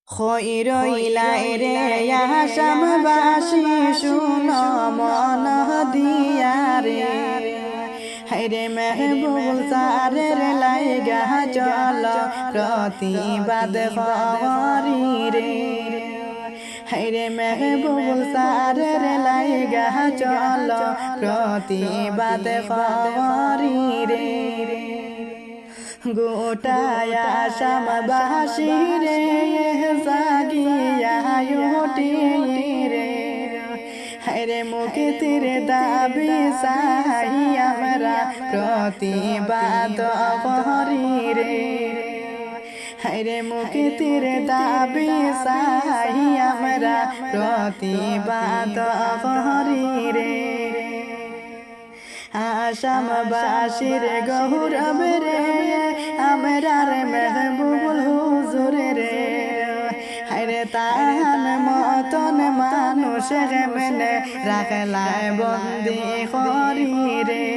খইরইলাই রে আসামবাসী শুনো মন দিয়া রে হাইরে মেহবুব সারের লাইগা চল প্রতিবাদ করি রে হাইরে মেহবুব সারের লাইগা চল প্রতিবাদ করি রে গোটায় আসামবাসী রে জাগিয়া উঠি রে হায়রে মুক্তির দাবি চাই আমরা প্রতিবাদ করি রে হায়রে মুক্তির দাবি চাই আমরা প্রতিবাদ করি রে আসামবাসীর গৌরব রে আমরার মেহবুবুল হুজুর রে হায়রে তাহান মতন মানুষ মেনে রাখলায় বন্দি করি রে